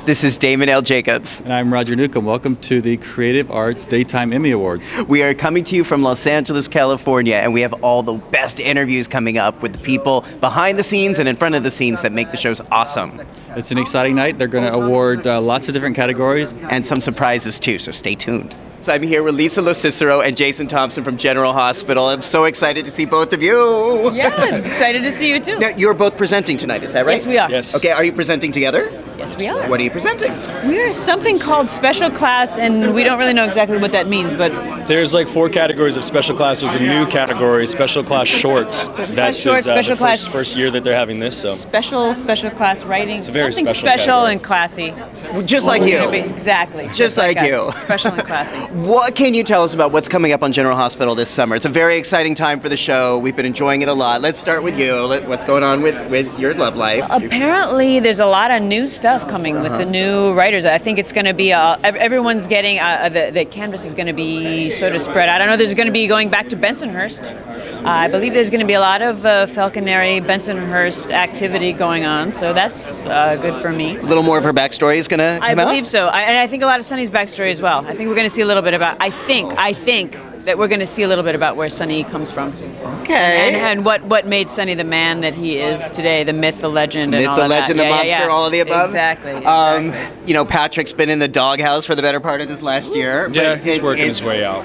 This is Damon L. Jacobs. And I'm Roger Newcomb. Welcome to the Creative Arts Daytime Emmy Awards. We are coming to you from Los Angeles, California, and we have all the best interviews coming up with the people behind the scenes and in front of the scenes that make the shows awesome. It's an exciting night. They're going to award lots of different categories. And some surprises too, so stay tuned. So I'm here with Lisa Locicero and Jason Thompson from General Hospital. I'm so excited to see both of you. Yeah, excited to see you too. Now, you're both presenting tonight, is that right? Yes, we are. Yes. Okay, are you presenting together? Yes, we are. What are you presenting? We're something called special class, and we don't really know exactly what that means, but There's like 4 categories of special class. There's a new category, special class short. class short, special class- first year that they're having this. So special class writing, a very something special special category. and classy. Just like We're gonna you. be- exactly. Just like us. you. Special and classy. What can you tell us about what's coming up on General Hospital this summer? It's a very exciting time for the show. We've been enjoying it a lot. Let's start with you. What's going on with your love life? Apparently, there's a lot of new stuff coming with the new writers. I think it's going to be everyone's getting the canvas is going to be sort of spread out. I know there's going to be going back to Bensonhurst. I believe there's going to be a lot of Falconeri Bensonhurst activity going on, so that's good for me. A little more of her backstory is going to come out? I believe so, and I think a lot of Sonny's backstory as well. I think we're going to see a little bit about. I think that we're going to see a little bit about where Sonny comes from. Okay. And what made Sonny the man that he is today, the myth, the legend, and all the of that. legend, the monster, all of the above? Exactly. Patrick's been in the doghouse for the better part of this last year. yeah, but he's working his way out.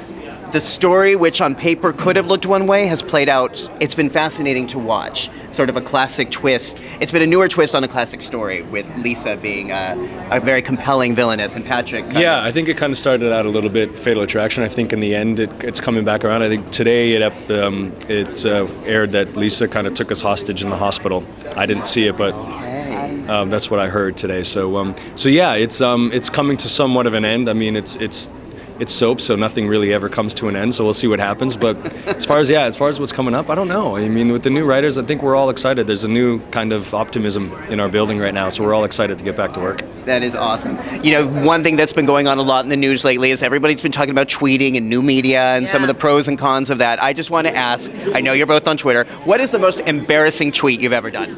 The story, which on paper could have looked one way, has played out. It's been fascinating to watch. Sort of a classic twist. It's been a newer twist on a classic story, with Lisa being a very compelling villainess and Patrick. I think it kind of started out a little bit Fatal Attraction. I think in the end it's coming back around. I think today it aired that Lisa kind of took us hostage in the hospital. I didn't see it, but that's what I heard today. So it's coming to somewhat of an end. I mean, it's soap, so nothing really ever comes to an end, so we'll see what happens. But as far as what's coming up, I don't know. I mean, with the new writers, I think we're all excited. There's a new kind of optimism in our building right now, so we're all excited to get back to work. That is awesome. You know, one thing that's been going on a lot in the news lately is everybody's been talking about tweeting and new media and some of the pros and cons of that. I just want to ask, I know you're both on Twitter, what is the most embarrassing tweet you've ever done?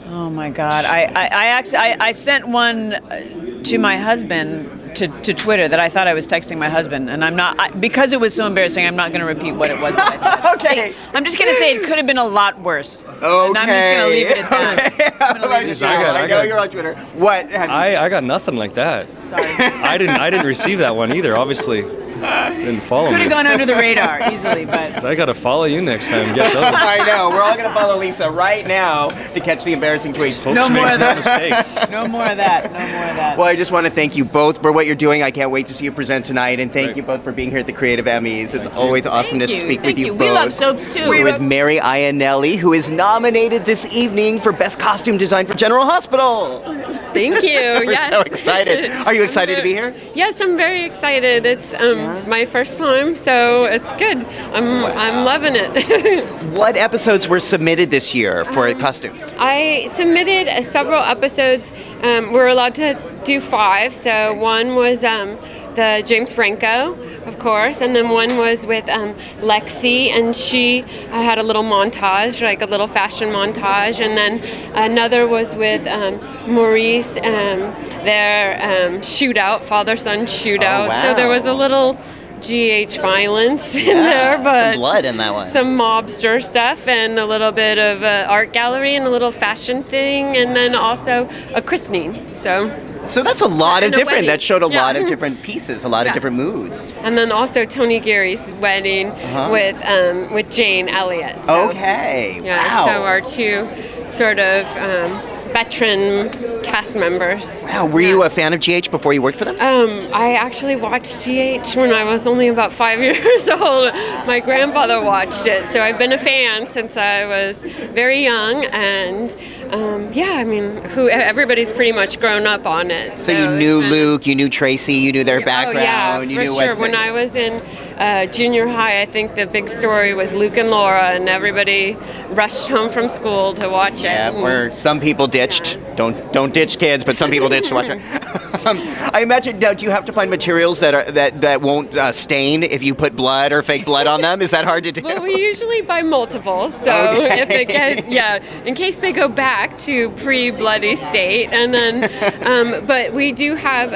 Oh my God! I sent one to my husband to Twitter that I thought I was texting my husband, and I'm not because it was so embarrassing. I'm not going to repeat what it was that I said. Okay. I'm just going to say it could have been a lot worse. Okay. And I'm just going to leave it at that. I'm gonna leave it at that. I know you're on Twitter. What? I got nothing like that. Sorry. I didn't receive that one either. Obviously, didn't follow Could me. have gone under the radar easily, but. So I got to follow you next time. Get those. I know. We're all going to follow Lisa right now to catch the embarrassing tweets. Hope No she more makes of no that. mistakes. No more of that. No more of that. Well, I just want to thank you both for what you're doing. I can't wait to see you present tonight, and thank you both for being here at the Creative Emmys. It's always awesome to speak with you both. We love soaps too. We're with Mary Iannelli, who is nominated this evening for Best Costume Design for General Hospital. Thank you. We're so excited. Are you excited to be here? Yes, I'm very excited. It's my first time, so it's good. I'm loving it. What episodes were submitted this year for costumes? I submitted several episodes. We're allowed to do 5. So one was the James Franco, of course, and then one was with Lexi, and she had a little montage, like a little fashion montage, and then another was with Maurice, their shootout, father-son shootout. Oh, wow. So there was a little GH violence in there, but some blood in that one. some mobster stuff, and a little bit of art gallery, and a little fashion thing, and then also a christening. So that's a lot of And a different. wedding. That showed a Yeah. lot of different pieces, a lot of Yeah. different moods. And then also Tony Geary's wedding with Jane Elliott. So, Okay. Yeah, Wow. so our 2 sort of veteran cast members. Wow. Were you a fan of GH before you worked for them? I actually watched GH when I was only about 5 years old. My grandfather watched it, so I've been a fan since I was very young, and everybody's pretty much grown up on it. So you knew Luke, you knew Tracy, you knew their background. Oh yeah, you for knew sure. When I was in junior high, I think the big story was Luke and Laura, and everybody rushed home from school to watch it. Yeah, where some people ditched Don't ditch kids, but some people ditch to watch it. I imagine. Now, do you have to find materials that won't stain if you put blood or fake blood on them? Is that hard to do? Well, we usually buy multiples, so Okay. if it in case they go back to pre-bloody state, and then, but we do have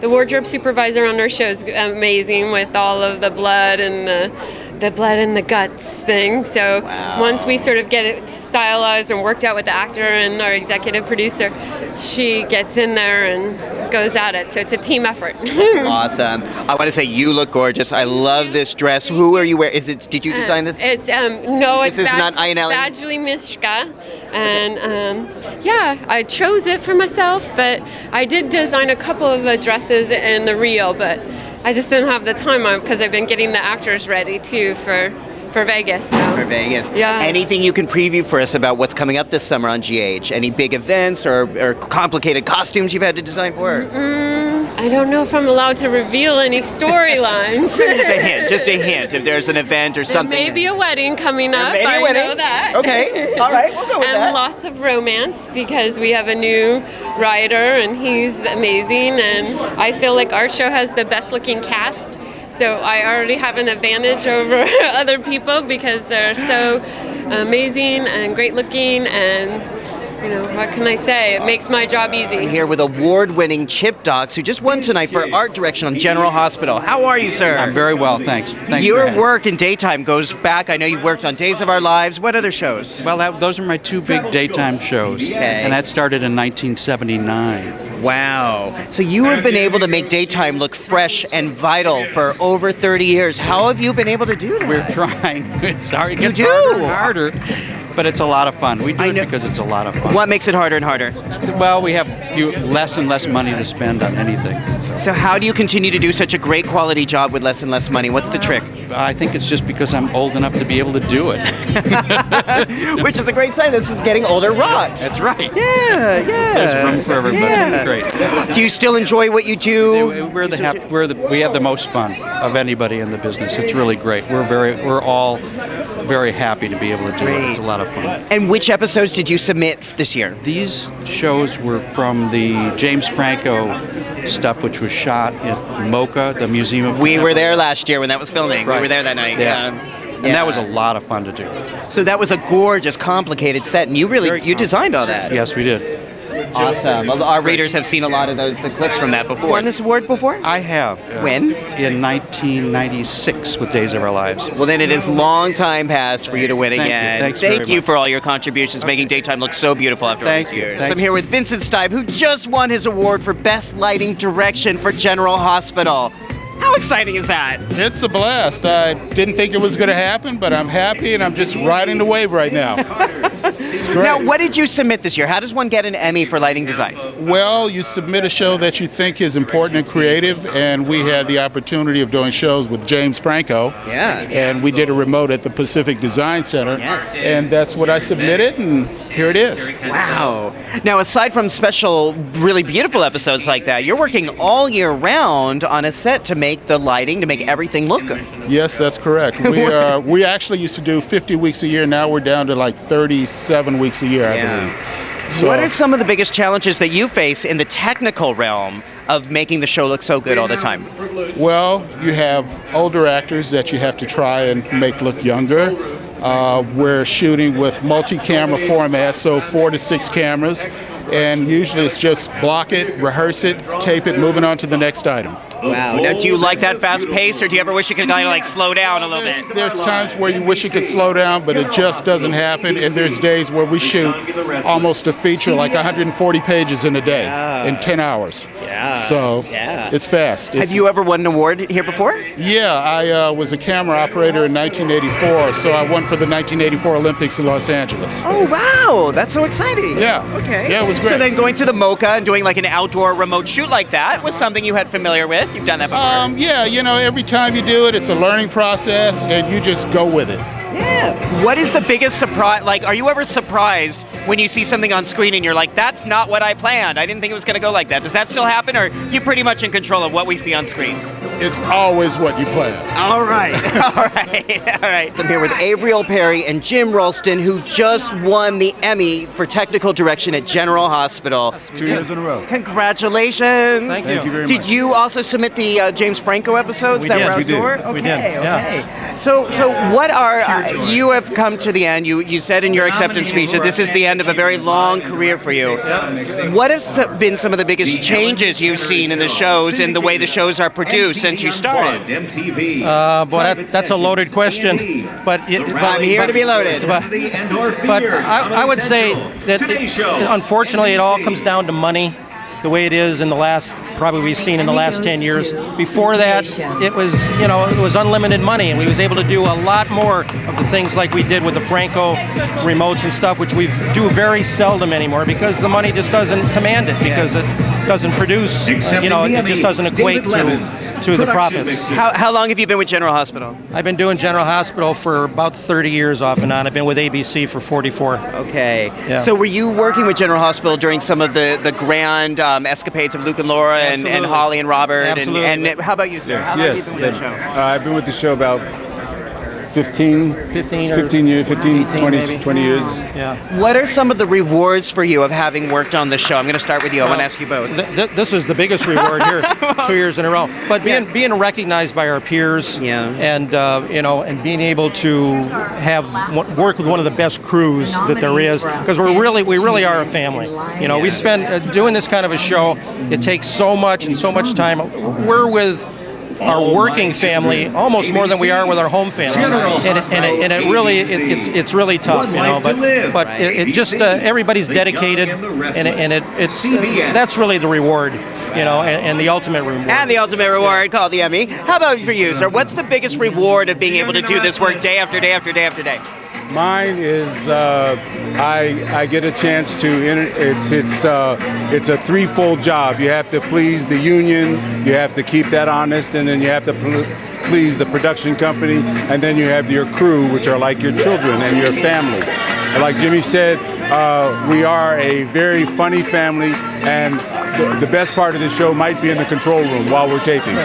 the wardrobe supervisor on our show is amazing with all of the blood and the blood and the guts thing. So once we sort of get it stylized and worked out with the actor and our executive producer, she gets in there and goes at it. So it's a team effort. Awesome. I want to say you look gorgeous. I love this dress. Who are you wearing? Did you design this? It's no, it's This is not Iannelli? Badgley Mishka, and I chose it for myself, but I did design a couple of dresses in the reel, but I just didn't have the time because I've been getting the actors ready too for Vegas. So. For Vegas. Yeah. Anything you can preview for us about what's coming up this summer on GH? Any big events or complicated costumes you've had to design for? I don't know if I'm allowed to reveal any storylines. Just a hint. If there's an event or something. There may be a wedding coming up. Maybe a I wedding. know that. Okay. All right. We'll go with and that. lots of romance because we have a new writer and he's amazing. And I feel like our show has the best looking cast. So I already have an advantage over other people because they're so amazing and great looking, and what can I say? It makes my job easy. Here with award-winning Chip Docs, who just won tonight for art direction on General Hospital. How are you, sir? I'm very well, thanks. Thanks Your for asking. work in daytime goes back. I know you've worked on Days of Our Lives. What other shows? Well, those are my two big daytime shows, and that started in 1979. Wow. So you have been able to make daytime look fresh and vital for over 30 years. How have you been able to do that? We're trying. It's hard. It gets You do? harder and harder, but it's a lot of fun. We do it because it's a lot of fun. What makes it harder and harder? Well, we have less and less money to spend on anything. So how do you continue to do such a great quality job with less and less money? What's the trick? I think it's just because I'm old enough to be able to do it. Which is a great sign. This is getting older rocks. That's right. Yeah. There's room for everybody. Yeah. Great. Do you still enjoy what you do? We have the most fun of anybody in the business. It's really great. We're all very happy to be able to do it. It's a lot of fun. And which episodes did you submit this year? These shows were from the James Franco stuff, which was shot at MoCA, the Museum of. We were there last year when that was filming. Right. We were there that night. Yeah. And that was a lot of fun to do. So that was a gorgeous, complicated set, and you designed all that. Yes, we did. Awesome. Our readers have seen a lot of the clips from that before. Won this award before? I have. When? In 1996 with Days of Our Lives. Well, then it is long time past for you to win Thank you. again. Thanks very Thank you much. for all your contributions, making daytime look so beautiful after all Thank these you. years. Thank I'm here with Vincent Steib, who just won his award for Best Lighting Direction for General Hospital. How exciting is that? It's a blast. I didn't think it was going to happen, but I'm happy and I'm just riding the wave right now. It's great. Now, what did you submit this year? How does one get an Emmy for lighting design? Well, you submit a show that you think is important and creative, and we had the opportunity of doing shows with James Franco. Yeah. And we did a remote at the Pacific Design Center. Yes. And that's what I submitted, and here it is. Wow. Now, aside from special, really beautiful episodes like that, you're working all year round on a set to make the lighting, to make everything look good. Yes, that's correct. We actually used to do 50 weeks a year. Now we're down to like 37 weeks a year, I believe. So, What are some of the biggest challenges that you face in the technical realm of making the show look so good all the time? well, you have older actors that you have to try and make look younger. We're shooting with multi-camera format, so 4 to 6 cameras, and usually it's just block it, rehearse it, tape it, moving on to the next item. Wow. Now, do you like that fast pace, or do you ever wish you could kind of like slow down a little bit? There's times where you wish you could slow down, but it just doesn't happen, and there's days where we shoot almost a feature, like 140 pages in a day, in 10 hours. Yeah. So Yeah. it's fast. Have you ever won an award here before? Yeah, I was a camera operator in 1984, so I won for the 1984 Olympics in Los Angeles. Oh, wow. That's so exciting. Yeah. Okay. Yeah, it was great. So then going to the MoCA and doing like an outdoor remote shoot like that was something you had familiar with? You've done that before? Yeah, every time you do it, it's a learning process, and you just go with it. Yeah. What is the biggest surprise? Like, are you ever surprised when you see something on screen and you're like, that's not what I planned. I didn't think it was going to go like that. Does that still happen, or are you pretty much in control of what we see on screen? It's always what you plan. All right. All right. All right. I'm here with Averill Perry and Jim Ralston, who just won the Emmy for technical direction at General Hospital. 2 years in a row. Congratulations. Thank you very much. Did you also submit the James Franco episodes We that did. were We did. outdoor? We Okay, did. okay. Yeah. So what are you have come to the end? You said in your acceptance speech that this is the end of a very long career for you. What have been some of the biggest changes you've seen in the shows and the way the shows are produced since you started? Boy, that's a loaded question. But I'm here to be loaded. But I would say that unfortunately it all comes down to money. The way it is in the last, probably we've seen in the last 10 years. Before that, it was unlimited money, and we was able to do a lot more of the things like we did with the Franco remotes and stuff, which we do very seldom anymore because the money just doesn't command it, because it doesn't produce, it just doesn't equate to the profits. How long have you been with General Hospital? I've been doing General Hospital for about 30 years off and on. I've been with ABC for 44. Okay. Yeah. So were you working with General Hospital during some of the grand escapades of Luke and Laura and Holly and Robert? Absolutely. And how about you, sir? How long have you been with the show? I've been with the show about 15 years, 20 years. Yeah. What are some of the rewards for you of having worked on the show? I'm going to start with you. I want to ask you both. This is the biggest reward here, 2 years in a row. But being recognized by our peers, and and being able to work with one of the best crews that there is, because we really are a family. We spend doing this kind of a show. It takes so much and so much time. We're with our working family almost more than we are with our home family, and it really it's really tough, But it just everybody's dedicated, and it's that's really the reward, and the ultimate reward. And the ultimate reward called the Emmy. How about for you, sir? What's the biggest reward of being able to do this work day after day after day after day? Mine is I get a chance to. It's a threefold job. You have to please the union, you have to keep that honest, and then you have to please the production company, and then you have your crew, which are like your children and your family. Like Jimmy said, we are a very funny family, and the best part of the show might be in the control room while we're taping.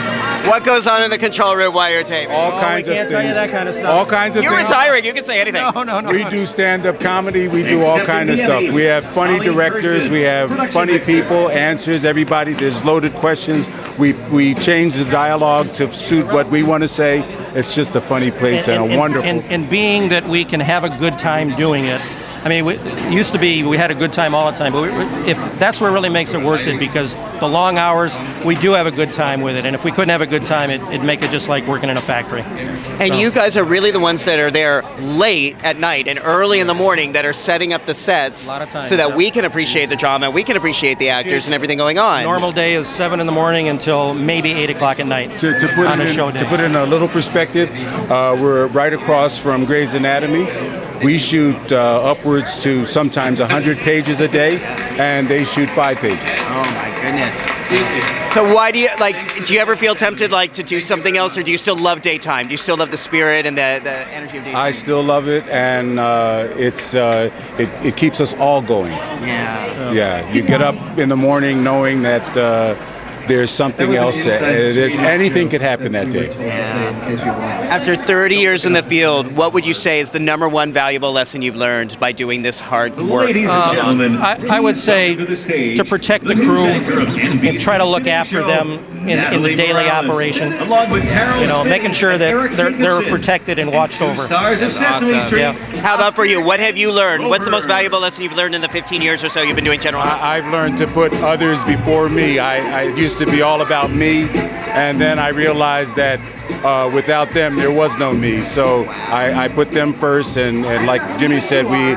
What goes on in the control room while you're taping? All kinds of things. Tell you that kind of stuff. All kinds of You're things. retiring. You can say anything. No. We do stand-up comedy. We do all kinds of stuff. We have funny directors. We have funny people, answers, everybody. There's loaded questions. We change the dialogue to suit what we want to say. It's just a funny place and a wonderful. And being that we can have a good time doing it. I mean, it used to be we had a good time all the time, but if that's what really makes it worth it, because the long hours, we do have a good time with it. And if we couldn't have a good time, it'd make it just like working in a factory. And you guys are really the ones that are there late at night and early in the morning that are setting up the sets A lot of times, so that we can appreciate the drama, we can appreciate the actors and everything going on. Normal day is 7 in the morning until maybe 8 o'clock at night To put it in a little perspective, we're right across from Grey's Anatomy. We shoot upwards to sometimes 100 pages a day, and they shoot 5 pages. Oh my goodness. So why do you ever feel tempted to do something else, or do you still love daytime? Do you still love the spirit and the energy of daytime? I still love it, and it keeps us all going. Yeah. Yeah, you get up in the morning knowing that there's something else. Anything could happen that day. After 30 years in the field, what would you say is the number one valuable lesson you've learned by doing this hard work? Ladies and gentlemen, I would say to protect the crew and try to look after them in the daily operation. Making sure that they're protected and watched over. Stars of Sesame Street. Yeah. How about for you? What have you learned? What's the most valuable lesson you've learned in the 15 years or so you've been doing General Hospital? I've learned to put others before me. I used to be all about me, and then I realized that without them there was no me. So I put them first, and like Jimmy said, we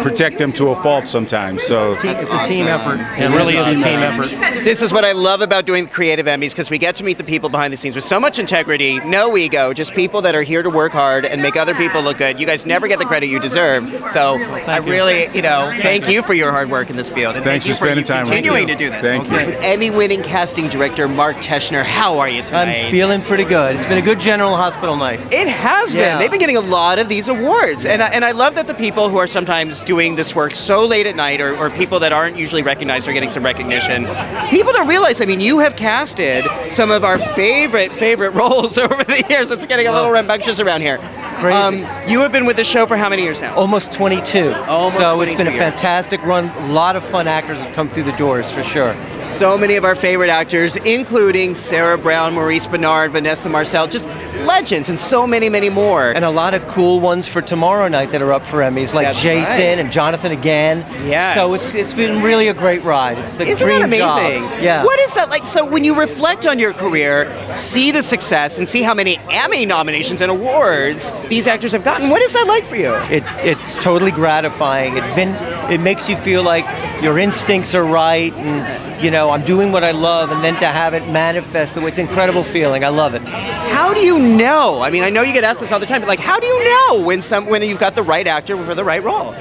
protect them to a fault sometimes. So It's a team effort. It really is a team effort. This is what I love about doing the Creative Emmys, because we get to meet the people behind the scenes with so much integrity, no ego, just people that are here to work hard and make other people look good. You guys never get the credit you deserve. So I really, thank you for your hard work in this field. And Thanks thank you for spending time with continuing us. to do this. Thank you. With Emmy-winning casting director Mark Teschner, how are you tonight? I'm feeling pretty good. good. It's been a good General Hospital night. It has been. Yeah. They've been getting a lot of these awards. And I love that the people who are sometimes doing this work so late at night or people that aren't usually recognized are getting some recognition. People don't realize, I mean, you have casted some of our favorite roles over the years. It's getting a little rambunctious around here. Crazy. You have been with the show for how many years now? Almost 22. Almost so 22 it's been a years. fantastic run. A lot of fun actors have come through the doors, for sure. So many of our favorite actors, including Sarah Brown, Maurice Bernard, Vanessa Marcel, just legends, and so many, many more. And a lot of cool ones for tomorrow night that are up for Emmys, like That's Jason right. and Jonathan again. Yes. So it's been really a great ride. It's the Isn't dream that amazing? job. Yeah. What is that like? So when you reflect on your career, see the success, and see how many Emmy nominations and awards these actors have gotten, what is that like for you? It's totally gratifying. It makes you feel like your instincts are right, and you know, I'm doing what I love, and then to have it manifest, it's an incredible feeling. I love it. How do you know? I mean, I know you get asked this all the time, but like, how do you know when you've got the right actor for the right role?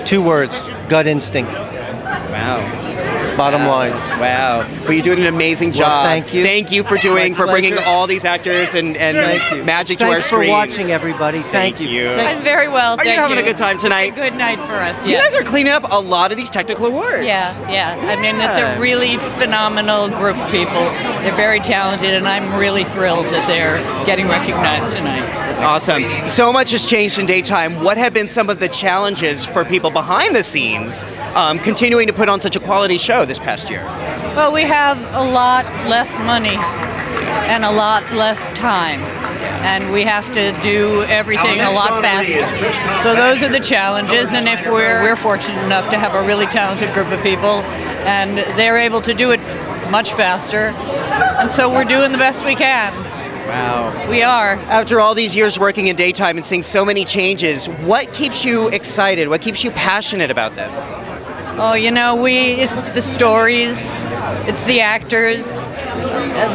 2 words: gut instinct. Wow. Bottom line. Wow. Well, you're doing an amazing job. Well, thank you. Thank you for bringing all these actors and magic to our Thanks screens. for watching, everybody. Thank you. I'm very well, Are thank you having a good time tonight? Good night for us, You yes. guys are cleaning up a lot of these technical awards. Yeah. I mean, it's a really phenomenal group of people. They're very talented, and I'm really thrilled that they're getting recognized tonight. Awesome. So much has changed in daytime. What have been some of the challenges for people behind the scenes continuing to put on such a quality show this past year? Well, we have a lot less money and a lot less time, and we have to do everything a lot faster. So those are the challenges, and if we're fortunate enough to have a really talented group of people, and they're able to do it much faster, and so we're doing the best we can. Wow. We are. After all these years working in daytime and seeing so many changes, what keeps you excited? What keeps you passionate about this? Oh, you know, it's the stories, it's the actors.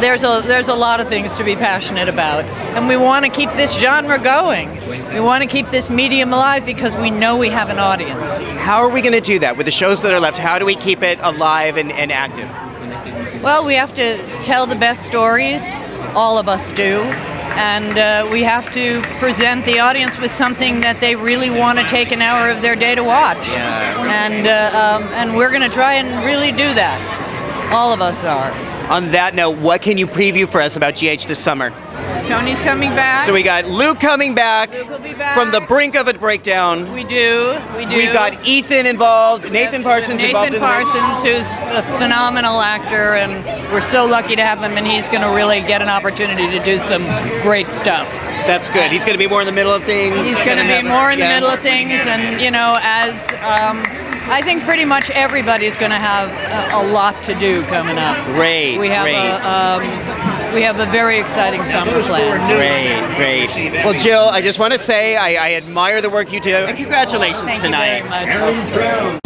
There's a lot of things to be passionate about, and we want to keep this genre going. We want to keep this medium alive because we know we have an audience. How are we going to do that with the shows that are left? How do we keep it alive and active? Well, we have to tell the best stories. All of us do. And we have to present the audience with something that they really want to take an hour of their day to watch. And we're going to try and really do that. All of us are. On that note, what can you preview for us about GH this summer? Tony's coming back. So we got Luke coming back, Luke will be back. From the brink of a breakdown. We do. We've got Ethan involved, Nathan Parsons involved in Nathan Parsons, who's a phenomenal actor, and we're so lucky to have him, and he's going to really get an opportunity to do some great stuff. That's good. He's going to be more in the middle of things. He's going to be more in the middle of things, and you know, as I think pretty much everybody's going to have a lot to do coming up. Great. We have a very exciting summer plan. Great. Well, Jill, I just want to say I admire the work you do, and congratulations Thank tonight. you very much.